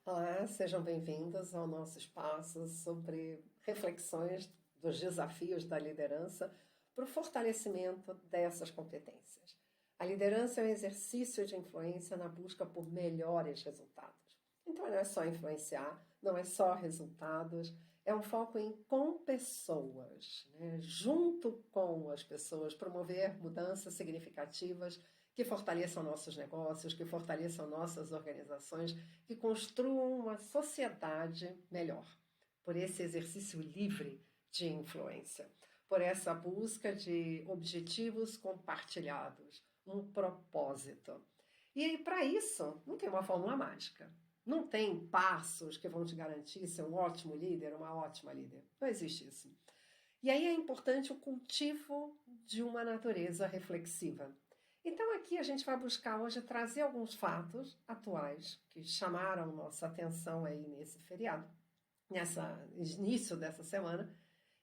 Olá, sejam bem-vindos ao nosso espaço sobre reflexões dos desafios da liderança para o fortalecimento dessas competências. A liderança é um exercício de influência na busca por melhores resultados. Então, não é só influenciar, não é só resultados, é um foco em com pessoas, né? Junto com as pessoas, promover mudanças significativas que fortaleçam nossos negócios, que fortaleçam nossas organizações, que construam uma sociedade melhor. Por esse exercício livre de influência, por essa busca de objetivos compartilhados, um propósito. E aí, para isso, não tem uma fórmula mágica. Não tem passos que vão te garantir ser um ótimo líder, uma ótima líder. Não existe isso. E aí é importante o cultivo de uma natureza reflexiva. Então aqui a gente vai buscar hoje trazer alguns fatos atuais que chamaram nossa atenção aí nesse feriado, nesse início dessa semana,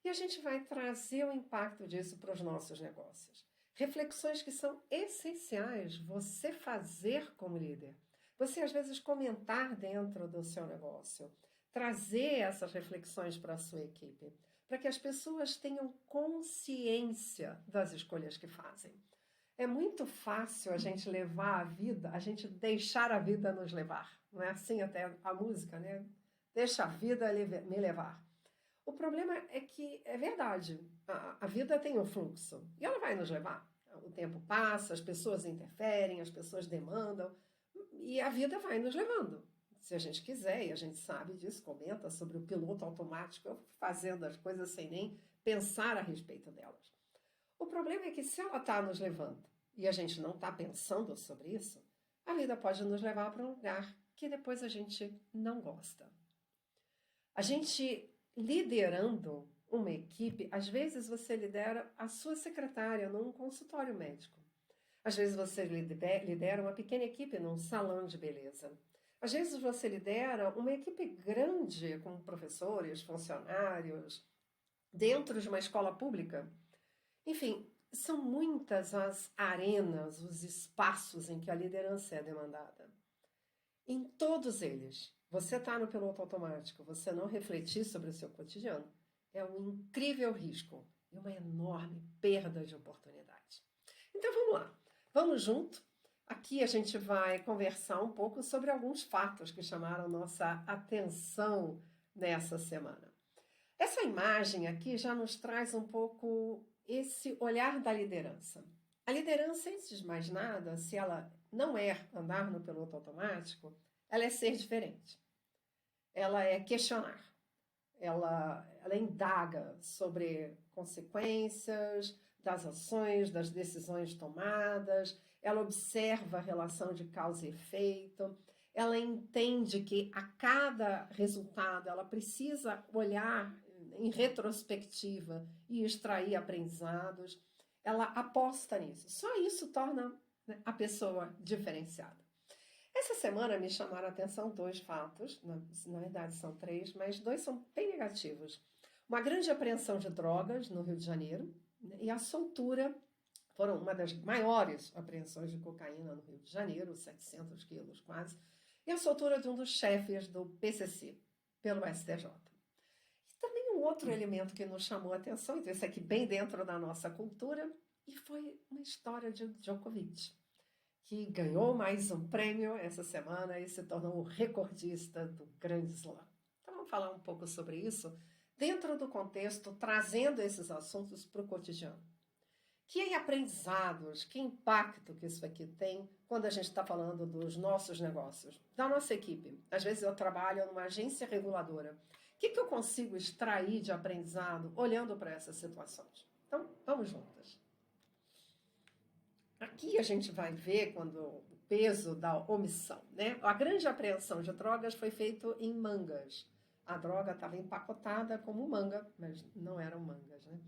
e a gente vai trazer o impacto disso para os nossos negócios. Reflexões que são essenciais você fazer como líder. Você às vezes comentar dentro do seu negócio, trazer essas reflexões para a sua equipe, para que as pessoas tenham consciência das escolhas que fazem. É muito fácil a gente levar a vida, a gente deixar a vida nos levar. Não é assim até a música, né? Deixa a vida me levar. O problema é que é verdade, a vida tem um fluxo e ela vai nos levar. O tempo passa, as pessoas interferem, as pessoas demandam e a vida vai nos levando. Se a gente quiser, e a gente sabe disso, comenta sobre o piloto automático fazendo as coisas sem nem pensar a respeito delas. O problema é que se ela está nos levando e a gente não está pensando sobre isso, a vida pode nos levar para um lugar que depois a gente não gosta. A gente liderando uma equipe, às vezes você lidera a sua secretária num consultório médico. Às vezes você lidera uma pequena equipe num salão de beleza. Às vezes você lidera uma equipe grande com professores, funcionários, dentro de uma escola pública. Enfim, são muitas as arenas, os espaços em que a liderança é demandada. Em todos eles, você está no piloto automático, você não refletir sobre o seu cotidiano, é um incrível risco e uma enorme perda de oportunidade. Então vamos lá, vamos junto. Aqui a gente vai conversar um pouco sobre alguns fatos que chamaram nossa atenção nessa semana. Essa imagem aqui já nos traz um pouco esse olhar da liderança. A liderança, antes de mais nada, se ela não é andar no piloto automático, ela é ser diferente. Ela é questionar. Ela indaga sobre consequências das ações, das decisões tomadas, ela observa a relação de causa e efeito, ela entende que a cada resultado ela precisa olhar em retrospectiva e extrair aprendizados, ela aposta nisso. Só isso torna, né, a pessoa diferenciada. Essa semana me chamaram a atenção dois fatos, na verdade são três, mas dois são bem negativos. Uma grande apreensão de drogas no Rio de Janeiro, né, e a soltura, foram uma das maiores apreensões de cocaína no Rio de Janeiro, 700 quilos quase, e a soltura de um dos chefes do PCC, pelo STJ. E também um outro elemento que nos chamou a atenção, então esse aqui bem dentro da nossa cultura, e foi uma história de Djokovic, que ganhou mais um prêmio essa semana e se tornou o recordista do Grande Slam. Então vamos falar um pouco sobre isso, dentro do contexto, trazendo esses assuntos para o cotidiano. Que aprendizados, que impacto que isso aqui tem quando a gente está falando dos nossos negócios, da nossa equipe. Às vezes eu trabalho numa agência reguladora. O que eu consigo extrair de aprendizado olhando para essas situações? Então, vamos juntas. Aqui a gente vai ver quando o peso da omissão, né? A grande apreensão de drogas foi feita em mangas. A droga estava empacotada como manga, mas não eram mangas, né?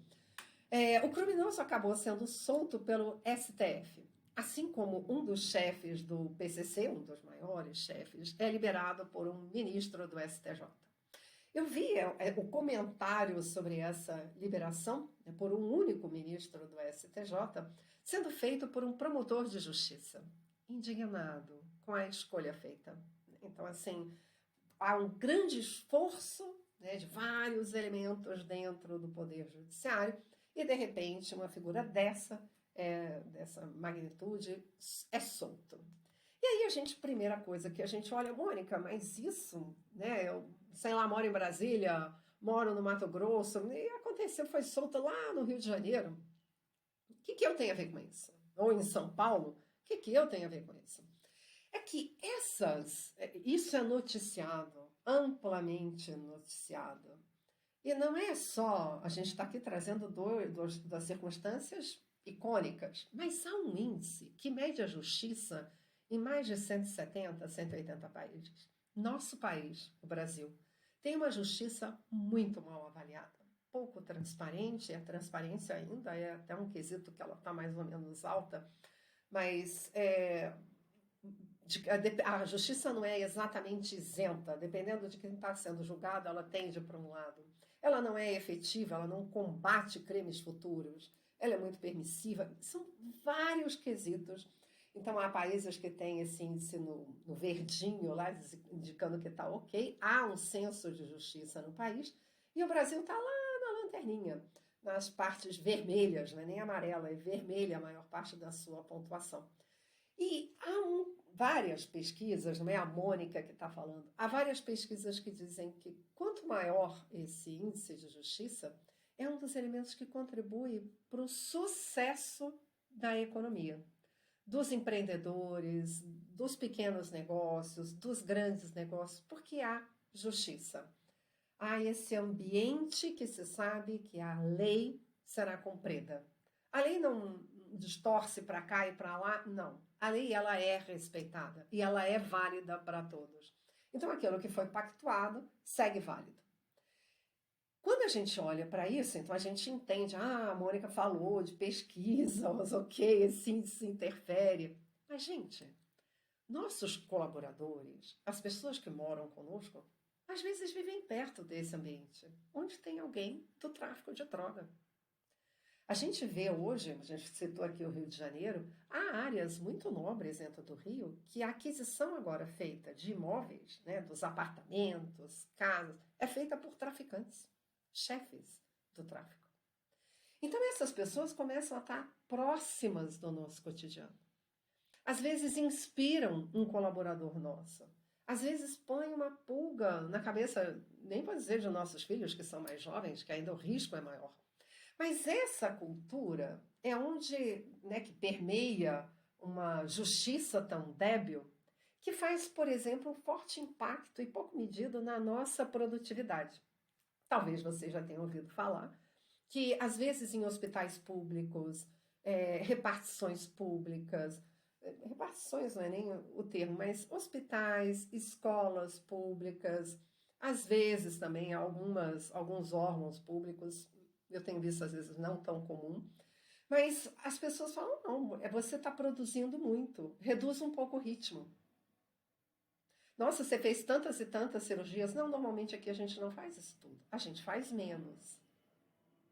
O criminoso acabou sendo solto pelo STF, assim como um dos chefes do PCC, um dos maiores chefes, é liberado por um ministro do STJ. Eu vi o comentário sobre essa liberação, né, por um único ministro do STJ, sendo feito por um promotor de justiça, indignado com a escolha feita. Então, assim, há um grande esforço, né, de vários elementos dentro do Poder Judiciário e, de repente, uma figura dessa magnitude, é solto. E aí primeira coisa que a gente olha, Mônica, mas isso, né, eu, sei lá, moro em Brasília, moro no Mato Grosso, e aconteceu, foi solto lá no Rio de Janeiro. O que eu tenho a ver com isso? Ou em São Paulo, o que eu tenho a ver com isso? É que isso é noticiado, amplamente noticiado. E não é só, a gente está aqui trazendo das circunstâncias icônicas, mas há um índice que mede a justiça em mais de 170, 180 países. Nosso país, o Brasil, tem uma justiça muito mal avaliada, pouco transparente, e a transparência ainda é até um quesito que ela está mais ou menos alta, mas a justiça não é exatamente isenta, dependendo de quem está sendo julgado, ela tende para um lado. Ela não é efetiva, ela não combate crimes futuros, ela é muito permissiva, são vários quesitos. Então, há países que têm esse índice no verdinho, lá, indicando que está ok, há um senso de justiça no país, e o Brasil está lá na lanterninha, nas partes vermelhas, não é nem amarela, é vermelha a maior parte da sua pontuação. E há várias pesquisas, não é a Mônica que está falando, há várias pesquisas que dizem que quanto maior esse índice de justiça, é um dos elementos que contribui para o sucesso da economia, dos empreendedores, dos pequenos negócios, dos grandes negócios, porque há justiça. Há esse ambiente que se sabe que a lei será cumprida. A lei não distorce para cá e para lá, não. A lei ela é respeitada e ela é válida para todos. Então aquilo que foi pactuado segue válido. Quando a gente olha para isso, então a gente entende, a Mônica falou de pesquisas, ok, esse índice interfere. Mas, gente, nossos colaboradores, as pessoas que moram conosco, às vezes vivem perto desse ambiente, onde tem alguém do tráfico de droga. A gente vê hoje, a gente citou aqui o Rio de Janeiro, há áreas muito nobres dentro do Rio que a aquisição agora feita de imóveis, né, dos apartamentos, casas, é feita por traficantes, chefes do tráfico. Então essas pessoas começam a estar próximas do nosso cotidiano. Às vezes inspiram um colaborador nosso. Às vezes põem uma pulga na cabeça, nem vou dizer de nossos filhos que são mais jovens, que ainda o risco é maior. Mas essa cultura é onde, né, que permeia uma justiça tão débil, que faz, por exemplo, um forte impacto e pouco medido na nossa produtividade. Talvez você já tenha ouvido falar que, às vezes, em hospitais públicos, repartições públicas, repartições não é nem o termo, mas hospitais, escolas públicas, às vezes também alguns órgãos públicos, eu tenho visto às vezes não tão comum, mas as pessoas falam, não, você está produzindo muito, reduz um pouco o ritmo. Nossa, você fez tantas e tantas cirurgias. Não, normalmente aqui a gente não faz isso tudo. A gente faz menos.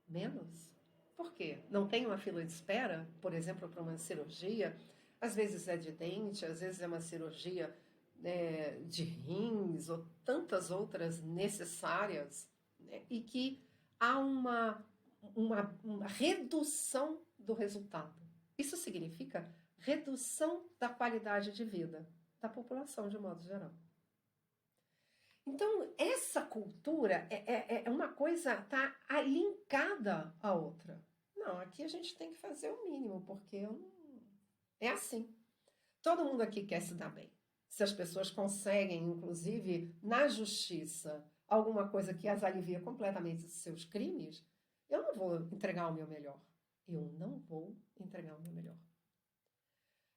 Menos? Por quê? Não tem uma fila de espera, por exemplo, para uma cirurgia? Às vezes é de dente, às vezes é uma cirurgia de rins ou tantas outras necessárias, né? E que há uma redução do resultado. Isso significa redução da qualidade de vida da população, de modo geral. Então, essa cultura é uma coisa, está linkada à outra. Não, aqui a gente tem que fazer o mínimo, porque é assim. Todo mundo aqui quer se dar bem. Se as pessoas conseguem, inclusive, na justiça, alguma coisa que as alivia completamente dos seus crimes, eu não vou entregar o meu melhor. Eu não vou entregar o meu melhor.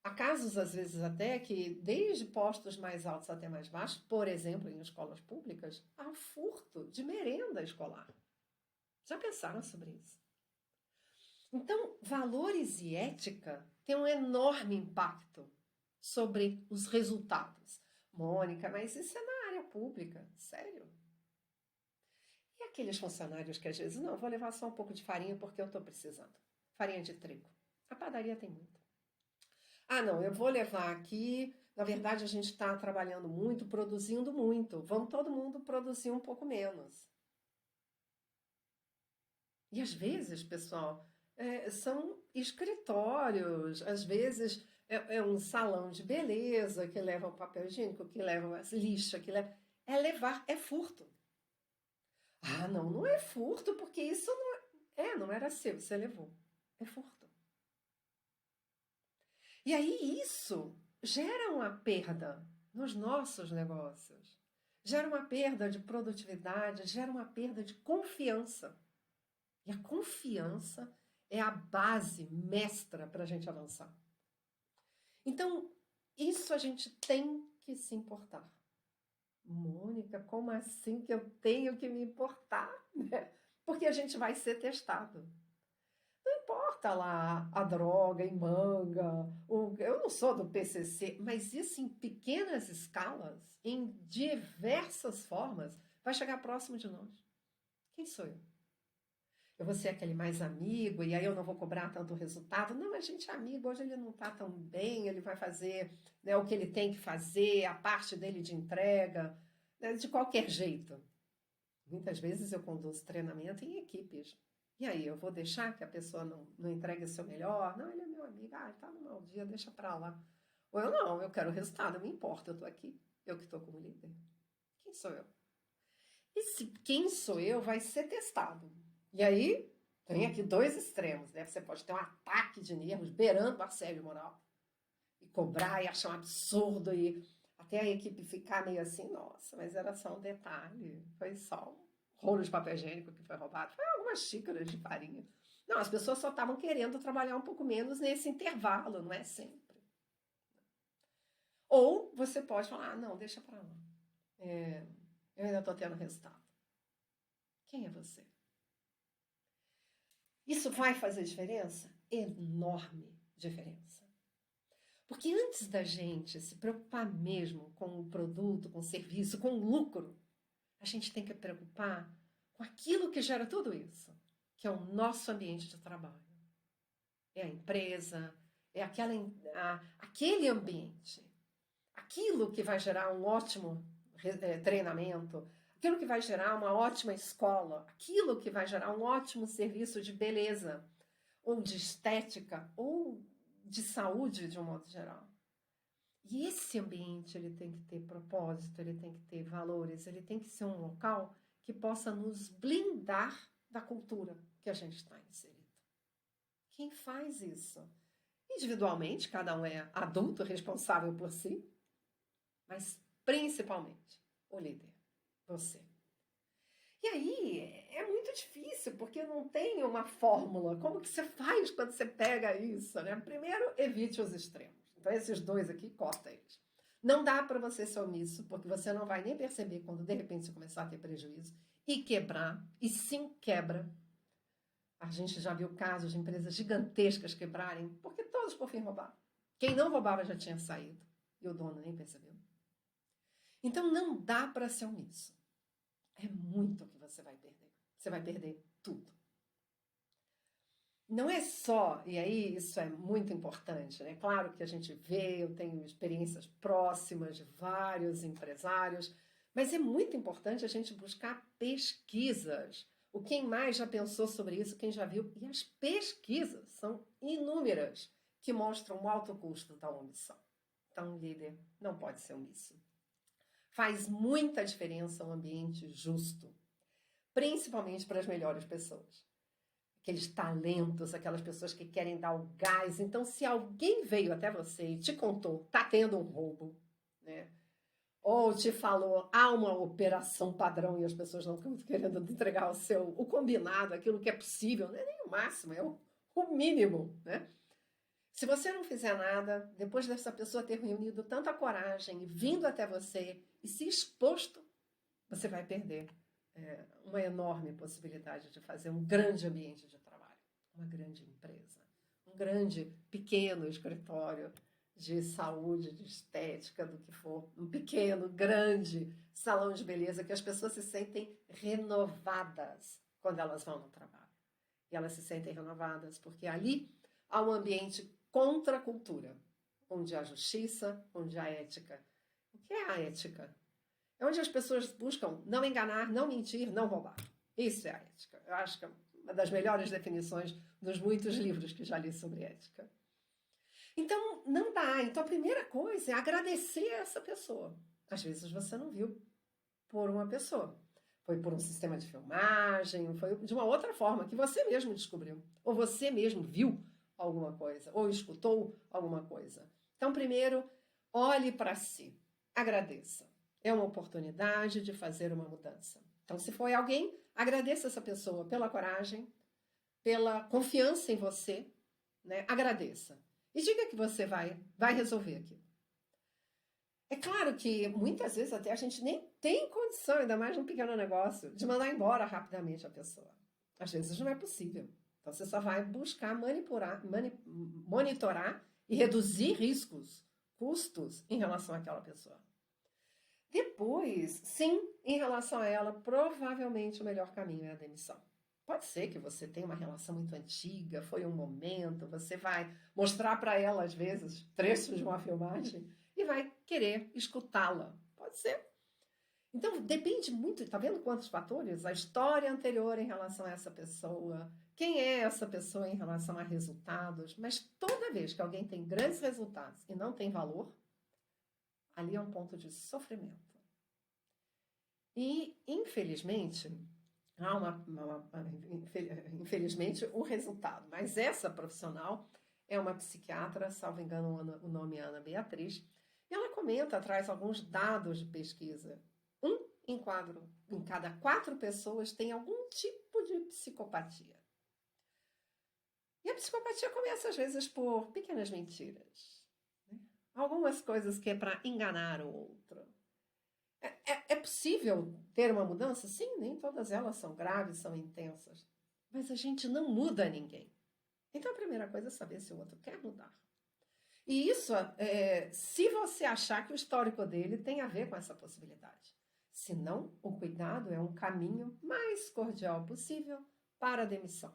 Há casos, às vezes, até que, desde postos mais altos até mais baixos, por exemplo, em escolas públicas, há furto de merenda escolar. Já pensaram sobre isso? Então, valores e ética têm um enorme impacto sobre os resultados. Mônica, mas isso é na área pública, sério? E aqueles funcionários que às vezes, não, vou levar só um pouco de farinha porque eu estou precisando. Farinha de trigo. A padaria tem muito. Ah, não, eu vou levar aqui Na verdade, a gente está trabalhando muito, produzindo muito. Vamos todo mundo produzir um pouco menos. E às vezes, pessoal, são escritórios, às vezes é um salão de beleza que leva o papel higiênico, que leva as lixo, que leva. É levar, é furto. Ah, não, não é furto, porque isso não não era seu, você levou. É furto. E aí isso gera uma perda nos nossos negócios. Gera uma perda de produtividade, gera uma perda de confiança. E a confiança é a base mestra para a gente avançar. Então, isso a gente tem que se importar. Mônica, como assim que eu tenho que me importar? Porque a gente vai ser testado. Não importa lá a droga em manga, eu não sou do PCC, mas isso em pequenas escalas, em diversas formas, vai chegar próximo de nós. Quem sou eu? Eu vou ser aquele mais amigo e aí eu não vou cobrar tanto resultado. Não, a gente é amigo, hoje ele não está tão bem, ele vai fazer, né, o que ele tem que fazer, a parte dele de entrega, né, de qualquer jeito. Muitas vezes eu conduzo treinamento em equipes. E aí, eu vou deixar que a pessoa não entregue o seu melhor? Não, ele é meu amigo, está no mau dia, deixa para lá. Ou eu não, eu quero o resultado, não me importa, eu estou aqui, eu que estou como líder. Quem sou eu? Esse quem sou eu vai ser testado. E aí, tem aqui dois extremos, né? Você pode ter um ataque de nervos, beirando o assédio moral, e cobrar e achar um absurdo, e até a equipe ficar meio assim, nossa, mas era só um detalhe, foi só um rolo de papel higiênico que foi roubado, foi algumas xícaras de farinha. Não, as pessoas só estavam querendo trabalhar um pouco menos nesse intervalo, não é sempre. Ou você pode falar, ah, não, deixa pra lá. Eu ainda estou tendo resultado. Quem é você? Isso vai fazer diferença? Enorme diferença. Porque antes da gente se preocupar mesmo com o produto, com o serviço, com o lucro, a gente tem que preocupar com aquilo que gera tudo isso, que é o nosso ambiente de trabalho. É a empresa, é aquele ambiente. Aquilo que vai gerar um ótimo treinamento, aquilo que vai gerar uma ótima escola, aquilo que vai gerar um ótimo serviço de beleza, ou de estética, ou de saúde de um modo geral. E esse ambiente ele tem que ter propósito, ele tem que ter valores, ele tem que ser um local que possa nos blindar da cultura que a gente está inserido. Quem faz isso? Individualmente, cada um é adulto, responsável por si, mas principalmente o líder, você. E aí é muito difícil, porque não tem uma fórmula. Como que você faz quando você pega isso, né? Primeiro, evite os extremos. Então, esses dois aqui, corta eles. Não dá para você ser omisso, porque você não vai nem perceber quando, de repente, você começar a ter prejuízo e quebrar, e sim quebra. A gente já viu casos de empresas gigantescas quebrarem, porque todos, por fim, roubaram. Quem não roubava já tinha saído, e o dono nem percebeu. Então, não dá para ser omisso. É muito que você vai perder. Você vai perder tudo. Não é só, e aí isso é muito importante, né? Claro que a gente vê, eu tenho experiências próximas de vários empresários, mas é muito importante a gente buscar pesquisas. O quem mais já pensou sobre isso, quem já viu, e as pesquisas são inúmeras que mostram o alto custo da omissão. Então, líder não pode ser omisso. Faz muita diferença um ambiente justo, principalmente para as melhores pessoas. Aqueles talentos, aquelas pessoas que querem dar o gás. Então, se alguém veio até você e te contou, está tendo um roubo, né? Ou te falou, há uma operação padrão e as pessoas não estão querendo entregar o combinado, aquilo que é possível, não é nem o máximo, é o mínimo, né? Se você não fizer nada, depois dessa pessoa ter reunido tanta coragem e vindo até você e se exposto, você vai perder uma enorme possibilidade de fazer um grande ambiente de trabalho, uma grande empresa, um grande, pequeno escritório de saúde, de estética, do que for, um pequeno, grande salão de beleza que as pessoas se sentem renovadas quando elas vão no trabalho. E elas se sentem renovadas porque ali há um ambiente contra a cultura, onde há justiça, onde há ética. O que é a ética? É onde as pessoas buscam não enganar, não mentir, não roubar. Isso é a ética. Eu acho que é uma das melhores definições dos muitos livros que já li sobre ética. Então, não dá. Então, a primeira coisa é agradecer a essa pessoa. Às vezes você não viu por uma pessoa. Foi por um sistema de filmagem, foi de uma outra forma que você mesmo descobriu. Ou você mesmo viu alguma coisa, ou escutou alguma coisa. Então, primeiro, olhe para si. Agradeça. É uma oportunidade de fazer uma mudança. Então, se foi alguém, agradeça essa pessoa pela coragem, pela confiança em você, né? Agradeça. E diga que você vai resolver aquilo. É claro que muitas vezes até a gente nem tem condição, ainda mais num pequeno negócio, de mandar embora rapidamente a pessoa. Às vezes não é possível. Então você só vai buscar monitorar e reduzir riscos, custos em relação àquela pessoa. Depois, sim, em relação a ela, provavelmente o melhor caminho é a demissão. Pode ser que você tenha uma relação muito antiga, foi um momento, você vai mostrar para ela, às vezes, trechos de uma filmagem e vai querer escutá-la. Pode ser. Então, depende muito, tá vendo quantos fatores? A história anterior em relação a essa pessoa, quem é essa pessoa em relação a resultados, mas toda vez que alguém tem grandes resultados e não tem valor, ali é um ponto de sofrimento. E, infelizmente, infelizmente, o resultado. Mas essa profissional é uma psiquiatra, salvo engano, o nome é Ana Beatriz, e ela comenta, traz alguns dados de pesquisa. Em cada 4 pessoas tem algum tipo de psicopatia. E a psicopatia começa, às vezes, por pequenas mentiras. Né? Algumas coisas que é para enganar o outro. É possível ter uma mudança? Sim, nem todas elas são graves, são intensas. Mas a gente não muda ninguém. Então a primeira coisa é saber se o outro quer mudar. E isso, se você achar que o histórico dele tem a ver com essa possibilidade. Se não, o cuidado é um caminho mais cordial possível para a demissão.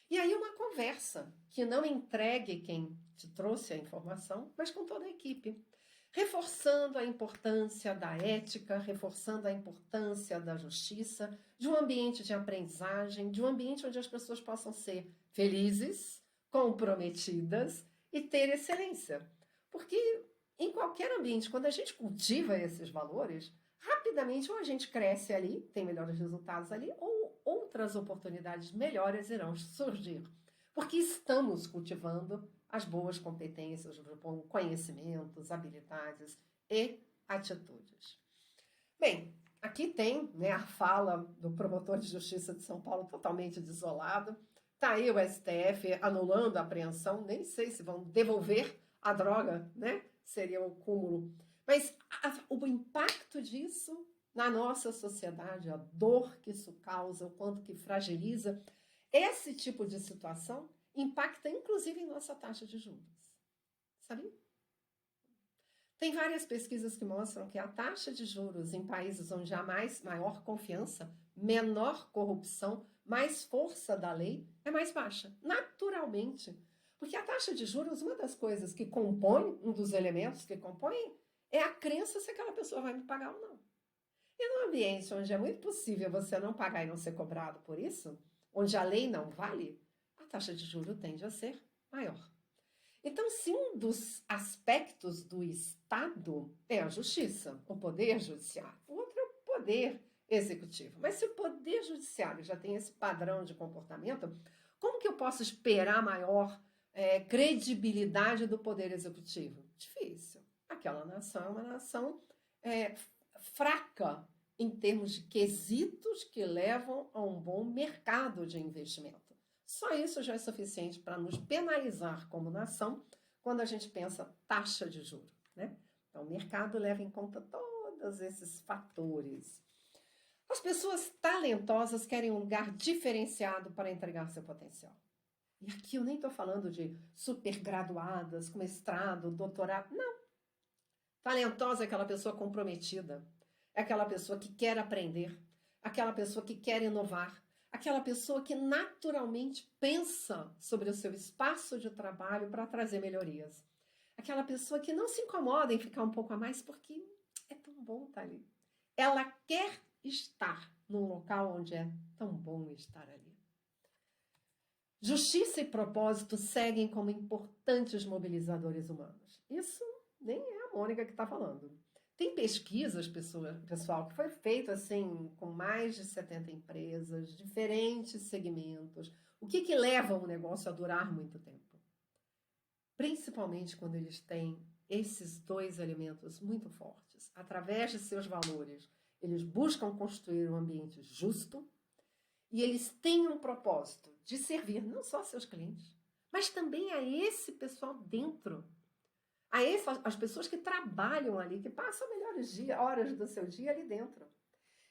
E aí uma conversa que não entregue quem te trouxe a informação, mas com toda a equipe. Reforçando a importância da ética, reforçando a importância da justiça, de um ambiente de aprendizagem, de um ambiente onde as pessoas possam ser felizes, comprometidas e ter excelência. Porque em qualquer ambiente, quando a gente cultiva esses valores, rapidamente ou a gente cresce ali, tem melhores resultados ali, ou outras oportunidades melhores irão surgir. Porque estamos cultivando as boas competências, os bons conhecimentos, habilidades e atitudes. Bem, aqui tem, né, a fala do promotor de justiça de São Paulo totalmente desolado. Está aí o STF anulando a apreensão, nem sei se vão devolver a droga, né? Seria o cúmulo. Mas o impacto disso na nossa sociedade, a dor que isso causa, o quanto que fragiliza, esse tipo de situação impacta inclusive em nossa taxa de juros. Sabe? Tem várias pesquisas que mostram que a taxa de juros em países onde há maior confiança, menor corrupção, mais força da lei, é mais baixa, naturalmente. Porque a taxa de juros, uma das coisas que compõe, um dos elementos que compõe, é a crença se aquela pessoa vai me pagar ou não. E num ambiente onde é muito possível você não pagar e não ser cobrado por isso, onde a lei não vale, a taxa de juros tende a ser maior. Então, se um dos aspectos do Estado é a justiça, o poder judiciário, o outro é o poder executivo. Mas se o poder judiciário já tem esse padrão de comportamento, como que eu posso esperar maior credibilidade do poder executivo? Difícil. Aquela nação é uma nação fraca em termos de quesitos que levam a um bom mercado de investimento. Só isso já é suficiente para nos penalizar como nação quando a gente pensa taxa de juros, né? Então, o mercado leva em conta todos esses fatores. As pessoas talentosas querem um lugar diferenciado para entregar seu potencial. E aqui eu nem estou falando de supergraduadas, com mestrado, doutorado, não. Talentosa é aquela pessoa comprometida, é aquela pessoa que quer aprender, aquela pessoa que quer inovar, aquela pessoa que naturalmente pensa sobre o seu espaço de trabalho para trazer melhorias. Aquela pessoa que não se incomoda em ficar um pouco a mais porque é tão bom estar ali. Ela quer estar num local onde é tão bom estar ali. Justiça e propósito seguem como importantes mobilizadores humanos. Isso nem é a Mônica que está falando. Tem pesquisas, pessoal, que foi feito assim com mais de 70 empresas, diferentes segmentos. O que leva um negócio a durar muito tempo? Principalmente quando eles têm esses dois elementos muito fortes. Através de seus valores, eles buscam construir um ambiente justo e eles têm um propósito de servir não só seus clientes, mas também a esse pessoal dentro. As pessoas que trabalham ali, que passam melhores horas do seu dia ali dentro.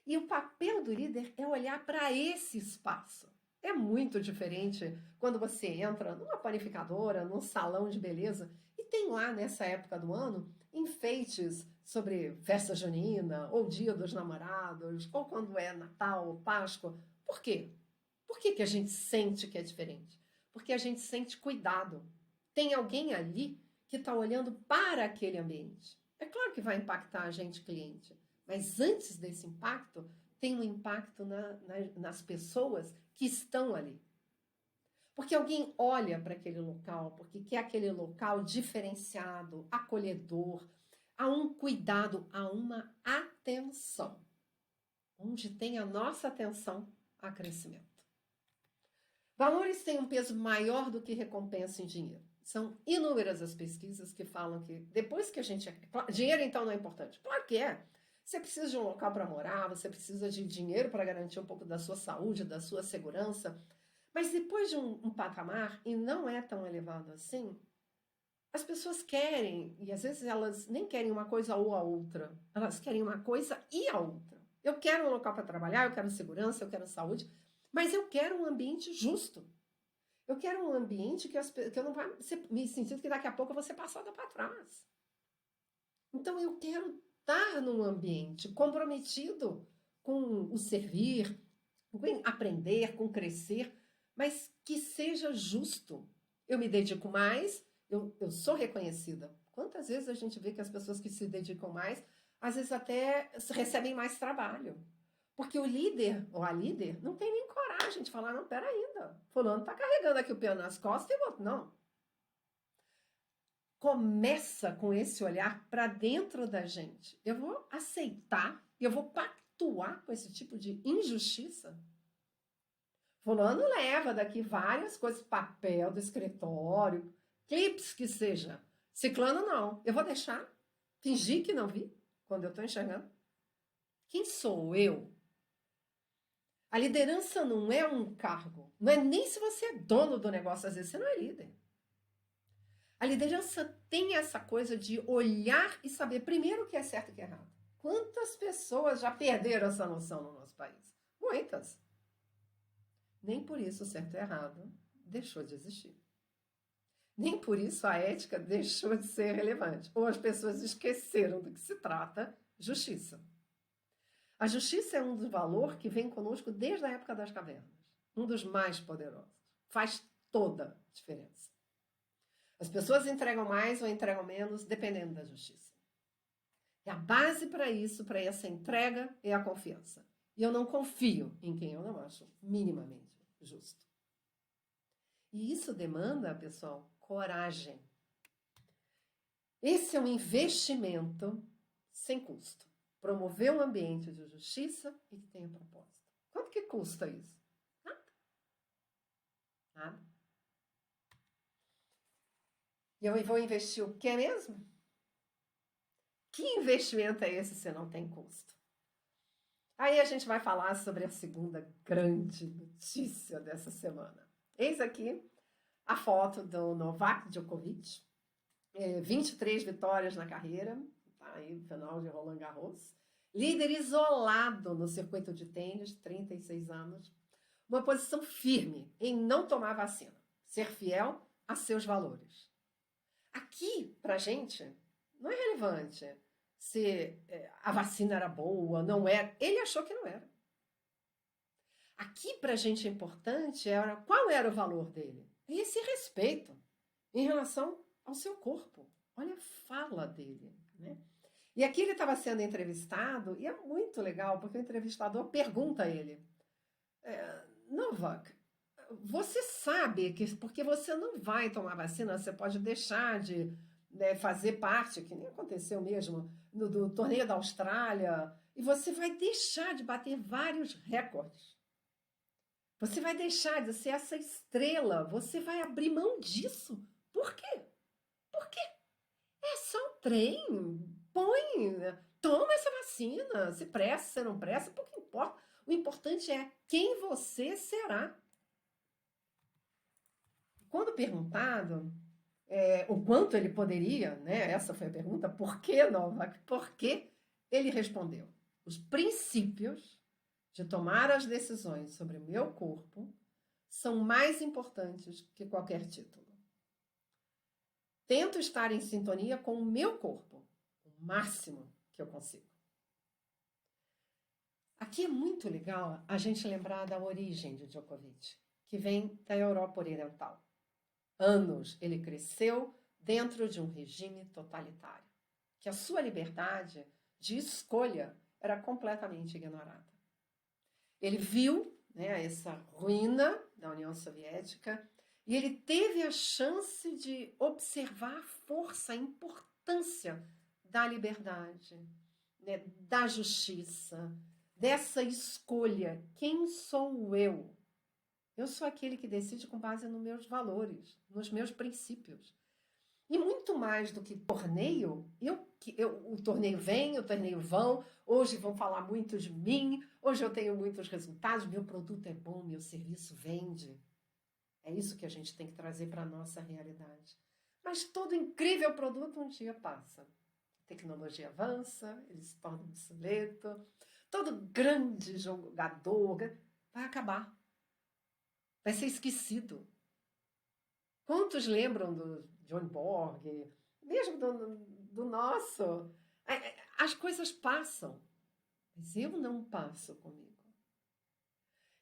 E o papel do líder é olhar para esse espaço. É muito diferente quando você entra numa panificadora, num salão de beleza, e tem lá, nessa época do ano, enfeites sobre festa junina, ou dia dos namorados, ou quando é Natal ou Páscoa. Por quê? Por que a gente sente que é diferente? Porque a gente sente cuidado. Tem alguém ali que está olhando para aquele ambiente. É claro que vai impactar a gente, cliente, mas antes desse impacto, tem um impacto nas pessoas que estão ali. Porque alguém olha para aquele local, porque quer aquele local diferenciado, acolhedor, há um cuidado, há uma atenção. Onde tem a nossa atenção, há crescimento. Valores têm um peso maior do que recompensa em dinheiro. São inúmeras as pesquisas que falam que depois que a gente... Dinheiro, então, não é importante. Claro que é. Você precisa de um local para morar, você precisa de dinheiro para garantir um pouco da sua saúde, da sua segurança. Mas depois de um patamar, e não é tão elevado assim, as pessoas querem, e às vezes elas nem querem uma coisa ou a outra. Elas querem uma coisa e a outra. Eu quero um local para trabalhar, eu quero segurança, eu quero saúde, mas eu quero um ambiente justo. Eu quero um ambiente que eu não vá me sentir que daqui a pouco eu vou ser passada para trás. Então eu quero estar num ambiente comprometido com o servir, com aprender, com crescer, mas que seja justo. Eu me dedico mais, eu sou reconhecida. Quantas vezes a gente vê que as pessoas que se dedicam mais, às vezes até recebem mais trabalho. Porque o líder ou a líder não tem nem coragem de falar, não, pera ainda, fulano está carregando aqui o piano nas costas e o outro não. Começa com esse olhar para dentro da gente. Eu vou aceitar, eu vou pactuar com esse tipo de injustiça. Fulano leva daqui várias coisas, papel do escritório, clips que seja. Ciclano não. Eu vou deixar, fingir que não vi, quando eu estou enxergando. Quem sou eu? A liderança não é um cargo. Não é nem se você é dono do negócio, às vezes você não é líder. A liderança tem essa coisa de olhar e saber primeiro o que é certo e o que é errado. Quantas pessoas já perderam essa noção no nosso país? Muitas. Nem por isso o certo e errado deixou de existir. Nem por isso a ética deixou de ser relevante. Ou as pessoas esqueceram do que se trata justiça. A justiça é um dos valores que vem conosco desde a época das cavernas. Um dos mais poderosos. Faz toda a diferença. As pessoas entregam mais ou entregam menos, dependendo da justiça. E a base para isso, para essa entrega, é a confiança. E eu não confio em quem eu não acho minimamente justo. E isso demanda, pessoal, coragem. Esse é um investimento sem custo. Promover um ambiente de justiça e que tenha propósito. Quanto que custa isso? Nada. Nada. E eu vou investir o quê mesmo? Que investimento é esse se não tem custo? Aí a gente vai falar sobre a segunda grande notícia dessa semana. Eis aqui a foto do Novak Djokovic. 23 vitórias na carreira, tá aí no final de Roland Garros. Líder isolado no circuito de tênis, 36 anos. Uma posição firme em não tomar vacina. Ser fiel a seus valores. Aqui, pra gente, não é relevante se a vacina era boa, não era. Ele achou que não era. Aqui, pra gente, é importante qual era o valor dele. Esse respeito em relação ao seu corpo. Olha a fala dele, né? E aqui ele estava sendo entrevistado, e é muito legal, porque o entrevistador pergunta a ele, Novak, você sabe que porque você não vai tomar vacina, você pode deixar de, né, fazer parte, que nem aconteceu mesmo, do torneio da Austrália, e você vai deixar de bater vários recordes. Você vai deixar de ser essa estrela, você vai abrir mão disso. Por quê? Por quê? É só um trem. Põe, toma essa vacina. Se presta, se não presta, pouco importa. O importante é quem você será. Quando perguntado o quanto ele poderia, né? Essa foi a pergunta, por que Novak? Por que ele respondeu? Os princípios de tomar as decisões sobre o meu corpo são mais importantes que qualquer título. Tento estar em sintonia com o meu corpo, o máximo que eu consigo. Aqui é muito legal a gente lembrar da origem de Djokovic, que vem da Europa Oriental. Anos ele cresceu dentro de um regime totalitário, que a sua liberdade de escolha era completamente ignorada. Ele viu, né, essa ruína da União Soviética e ele teve a chance de observar a força, a importância da liberdade, né, da justiça, dessa escolha. Quem sou eu? Eu sou aquele que decide com base nos meus valores, nos meus princípios. E muito mais do que torneio, o torneio vem, o torneio vão, hoje vão falar muito de mim, hoje eu tenho muitos resultados, meu produto é bom, meu serviço vende. É isso que a gente tem que trazer para a nossa realidade. Mas todo incrível produto um dia passa. A tecnologia avança, ele se torna obsoleto, todo grande jogador vai acabar, vai ser esquecido. Quantos lembram do John Borg, mesmo do nosso? As coisas passam, mas eu não passo comigo.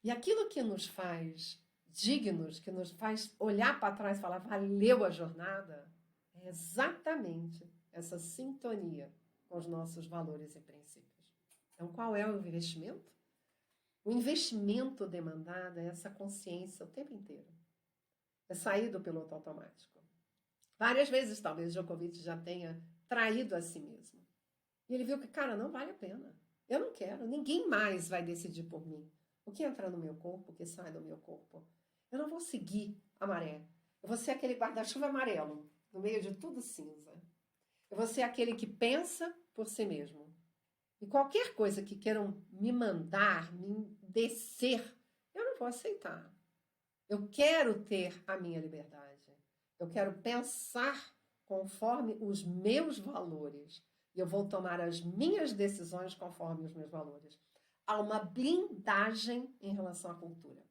E aquilo que nos faz dignos, que nos faz olhar para trás e falar, valeu a jornada, é exatamente essa sintonia com os nossos valores e princípios. Então, qual é o investimento? O investimento demandado é essa consciência o tempo inteiro. É sair do piloto automático. Várias vezes, talvez, Djokovic já tenha traído a si mesmo. E ele viu que, cara, não vale a pena. Eu não quero. Ninguém mais vai decidir por mim. O que entra no meu corpo, o que sai do meu corpo. Eu não vou seguir a maré. Eu vou ser aquele guarda-chuva amarelo, no meio de tudo cinza. Eu vou ser aquele que pensa por si mesmo. E qualquer coisa que queiram me mandar, me descer, eu não vou aceitar. Eu quero ter a minha liberdade. Eu quero pensar conforme os meus valores. E eu vou tomar as minhas decisões conforme os meus valores. Há uma blindagem em relação à cultura.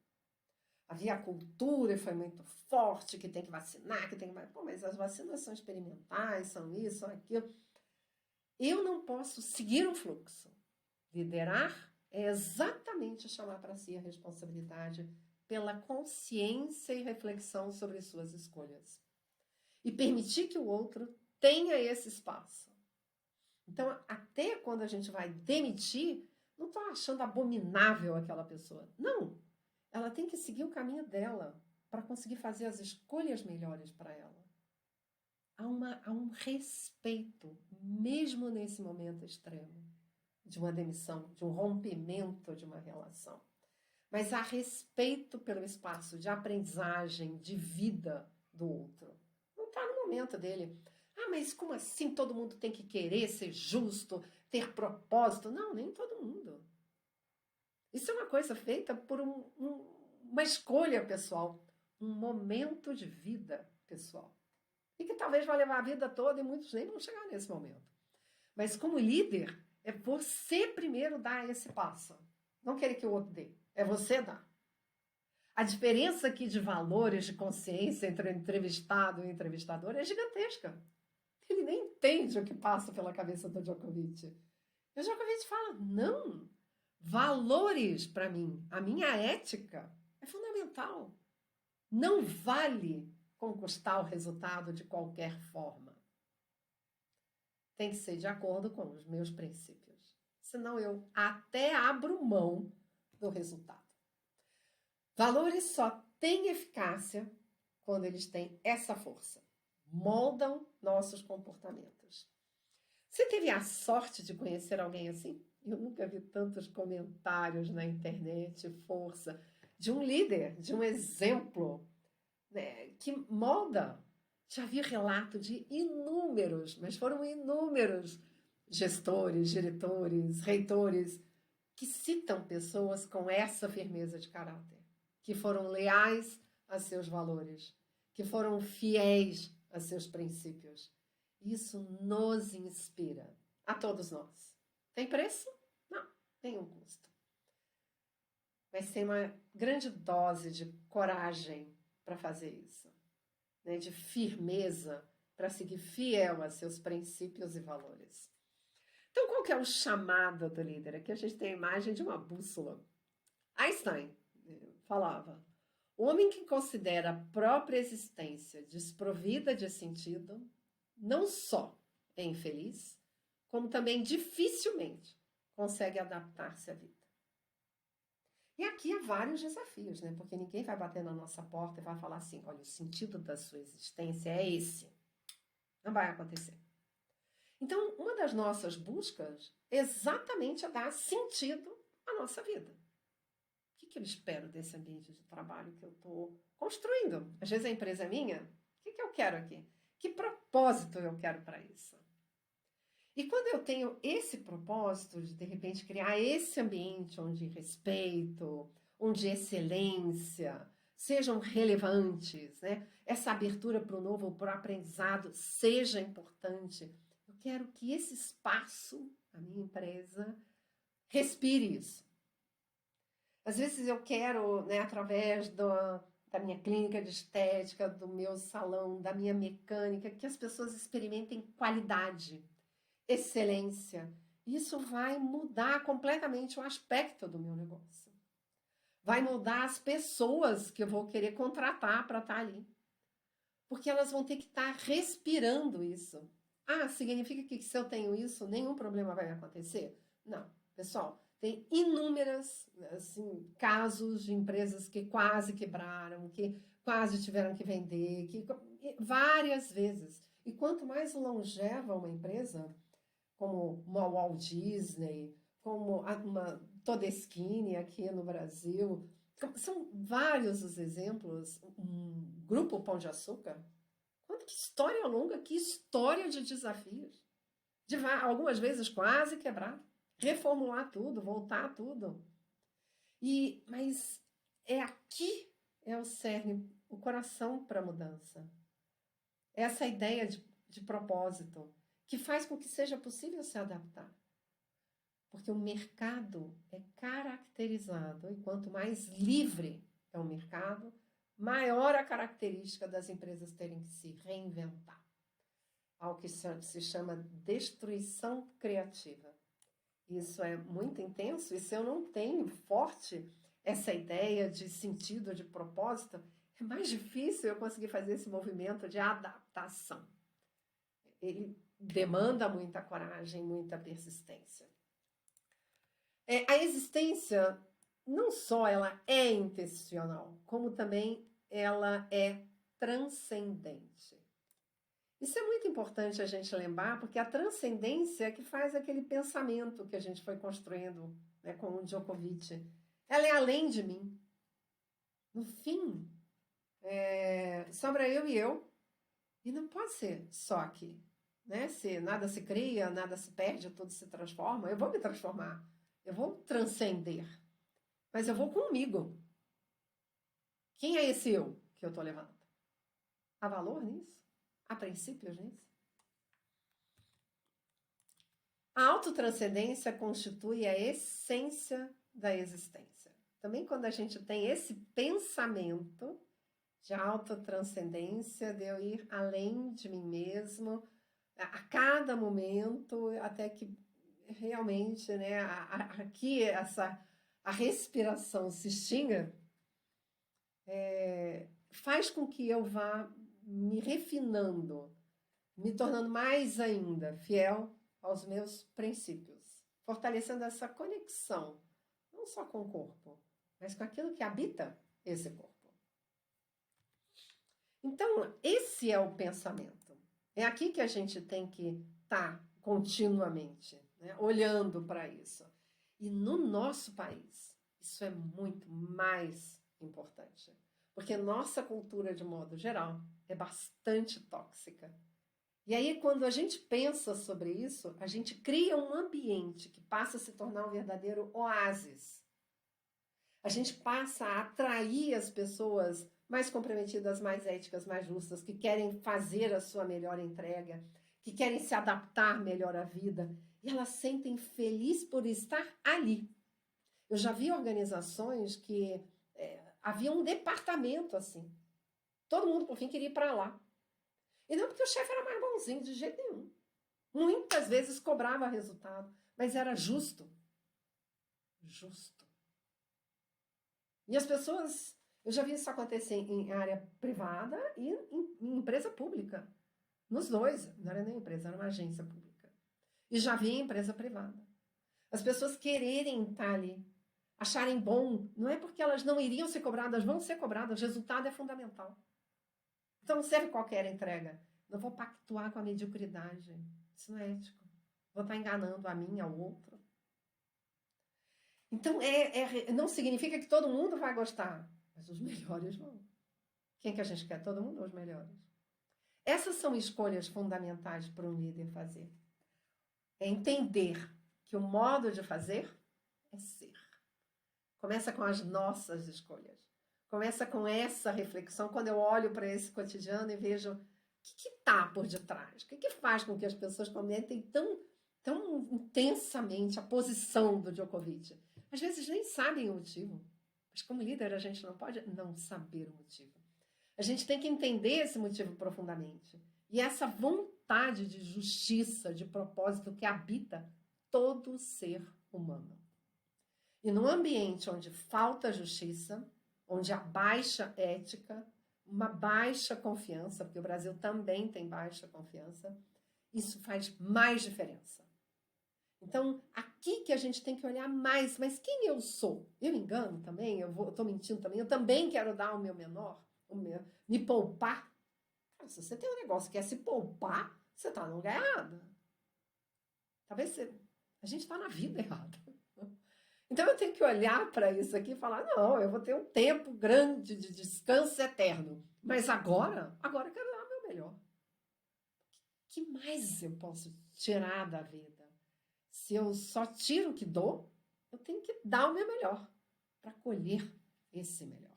Havia a cultura e foi muito forte, que tem que vacinar, que tem que... Pô, mas as vacinas são experimentais, são isso, são aquilo. Eu não posso seguir um fluxo. Liderar é exatamente chamar para si a responsabilidade pela consciência e reflexão sobre suas escolhas. E permitir que o outro tenha esse espaço. Então, até quando a gente vai demitir, não estou achando abominável aquela pessoa. Não. Ela tem que seguir o caminho dela para conseguir fazer as escolhas melhores para ela. Há um respeito, mesmo nesse momento extremo, de uma demissão, de um rompimento de uma relação. Mas há respeito pelo espaço de aprendizagem, de vida do outro. Não está no momento dele. Ah, mas como assim todo mundo tem que querer ser justo, ter propósito? Não, nem todo mundo. Isso é uma coisa feita por uma escolha pessoal, um momento de vida pessoal. E que talvez vai levar a vida toda e muitos nem vão chegar nesse momento. Mas como líder, é você primeiro dar esse passo. Não querer que o outro dê. É você dar. A diferença aqui de valores, de consciência entre o entrevistado e o entrevistador é gigantesca. Ele nem entende o que passa pela cabeça do Djokovic. E o Djokovic fala, não, valores para mim, a minha ética é fundamental. Não vale conquistar o resultado de qualquer forma. tem que ser de acordo com os meus princípios. Senão eu até abro mão do resultado. Valores só têm eficácia quando eles têm essa força. Moldam nossos comportamentos. Você teve a sorte de conhecer alguém assim? Eu nunca vi tantos comentários na internet, força, de um líder, de um exemplo, né, que molda. Já vi relato de inúmeros, mas foram inúmeros gestores, diretores, reitores, que citam pessoas com essa firmeza de caráter, que foram leais a seus valores, que foram fiéis a seus princípios. Isso nos inspira, a todos nós. Tem preço? Não, tem um custo. Mas tem uma grande dose de coragem para fazer isso, né? De firmeza para seguir fiel a seus princípios e valores. Então, qual que é o chamado do líder? Aqui a gente tem a imagem de uma bússola. Einstein falava: o homem que considera a própria existência desprovida de sentido, não só é infeliz, como também dificilmente consegue adaptar-se à vida. E aqui há vários desafios, né? Porque ninguém vai bater na nossa porta e vai falar assim: olha, o sentido da sua existência é esse. Não vai acontecer. Então, uma das nossas buscas exatamente é dar sentido à nossa vida. O que eu espero desse ambiente de trabalho que eu estou construindo? Às vezes a empresa é minha. O que eu quero aqui? Que propósito eu quero para isso? E quando eu tenho esse propósito de repente, criar esse ambiente onde respeito, onde excelência sejam relevantes, né? Essa abertura para o novo, para o aprendizado seja importante. Eu quero que esse espaço, a minha empresa, respire isso. Às vezes eu quero, né, através da minha clínica de estética, do meu salão, da minha mecânica, que as pessoas experimentem qualidade, excelência. Isso vai mudar completamente o aspecto do meu negócio. Vai mudar as pessoas que eu vou querer contratar para estar ali. Porque elas vão ter que estar respirando isso. Ah, significa que se eu tenho isso, nenhum problema vai acontecer? Não. Pessoal, tem inúmeros assim, casos de empresas que quase quebraram, que quase tiveram que vender, que várias vezes. E quanto mais longeva uma empresa, como uma Walt Disney, como uma Todeskine aqui no Brasil. São vários os exemplos. Um grupo Pão de Açúcar. Que história longa, que história de desafios. Algumas vezes quase quebrar. Reformular tudo, voltar tudo. Mas aqui é o cerne, o coração para a mudança. Essa ideia de propósito, que faz com que seja possível se adaptar. Porque o mercado é caracterizado, e quanto mais livre é o mercado, maior a característica das empresas terem que se reinventar. Algo que se chama destruição criativa. Isso é muito intenso, e se eu não tenho forte essa ideia de sentido, de propósito, é mais difícil eu conseguir fazer esse movimento de adaptação. Ele demanda muita coragem, muita persistência. A existência, não só ela é intencional, como também ela é transcendente. Isso é muito importante a gente lembrar, porque a transcendência é que faz aquele pensamento que a gente foi construindo, né, com o Djokovic. Ela é além de mim. No fim, sobra eu e eu. E não pode ser só aqui. Né? Se nada se cria, nada se perde, tudo se transforma. Eu vou me transformar. Eu vou transcender. Mas eu vou comigo. Quem é esse eu que eu estou levando? Há valor nisso? Há princípios nisso? A autotranscendência constitui a essência da existência. Também quando a gente tem esse pensamento de autotranscendência, de eu ir além de mim mesmo, a cada momento, até que realmente, né, aqui a respiração se extinga, faz com que eu vá me refinando me tornando mais ainda fiel aos meus princípios, fortalecendo essa conexão, não só com o corpo, mas com aquilo que habita esse corpo. Então, esse é o pensamento. É aqui que a gente tem que estar continuamente, né, olhando para isso. E no nosso país, isso é muito mais importante. Porque nossa cultura, de modo geral, é bastante tóxica. E aí, quando a gente pensa sobre isso, a gente cria um ambiente que passa a se tornar um verdadeiro oásis. A gente passa a atrair as pessoas mais comprometidas, mais éticas, mais justas, que querem fazer a sua melhor entrega, que querem se adaptar melhor à vida. E elas sentem feliz por estar ali. Eu já vi organizações que havia um departamento assim. Todo mundo, por fim, queria ir para lá. E não porque o chefe era mais bonzinho, de jeito nenhum. Muitas vezes cobrava resultado, mas era justo. Justo. E as pessoas... Eu já vi isso acontecer em área privada e em empresa pública. Nos dois. Não era nem empresa, era uma agência pública. E já vi em empresa privada. As pessoas quererem estar ali, acharem bom. Não é porque elas não iriam ser cobradas, vão ser cobradas. O resultado é fundamental. Então não serve qualquer entrega. Não vou pactuar com a mediocridade. Isso não é ético. Vou estar enganando a mim, ao outro. Então, não significa que todo mundo vai gostar, mas os melhores vão. Quem que a gente quer? Todo mundo, os melhores. Essas são escolhas fundamentais para um líder fazer. É entender que o modo de fazer é ser. Começa com as nossas escolhas. Começa com essa reflexão, quando eu olho para esse cotidiano e vejo o que está por detrás, o que faz com que as pessoas comentem tão intensamente a posição do Djokovic. Às vezes nem sabem o motivo, mas como líder a gente não pode não saber o motivo. A gente tem que entender esse motivo profundamente. E essa vontade de justiça, de propósito que habita todo ser humano. E num ambiente onde falta justiça, onde há baixa ética, uma baixa confiança, porque o Brasil também tem baixa confiança, isso faz mais diferença. Então, aqui que a gente tem que olhar mais, mas quem eu sou? Eu engano também? Eu estou mentindo também? Eu também quero dar o meu menor? Me poupar? Se você tem um negócio que é se poupar, você está no lugar errado. Talvez a gente está na vida errada. Então, eu tenho que olhar para isso aqui e falar, não, eu vou ter um tempo grande de descanso eterno. Mas agora eu quero dar o meu melhor. O que mais eu posso tirar da vida? Se eu só tiro o que dou, eu tenho que dar o meu melhor para colher esse melhor.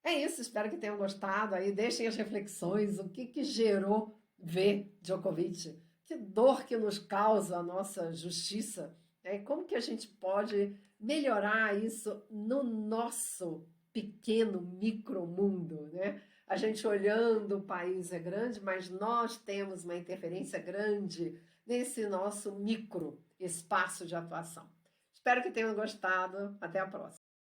É isso, espero que tenham gostado. Aí deixem as reflexões, o que gerou ver Djokovic, que dor que nos causa a nossa justiça, né? Como que a gente pode melhorar isso no nosso pequeno micromundo, né? A gente olhando o país é grande, mas nós temos uma interferência grande nesse nosso micro espaço de atuação. Espero que tenham gostado. Até a próxima.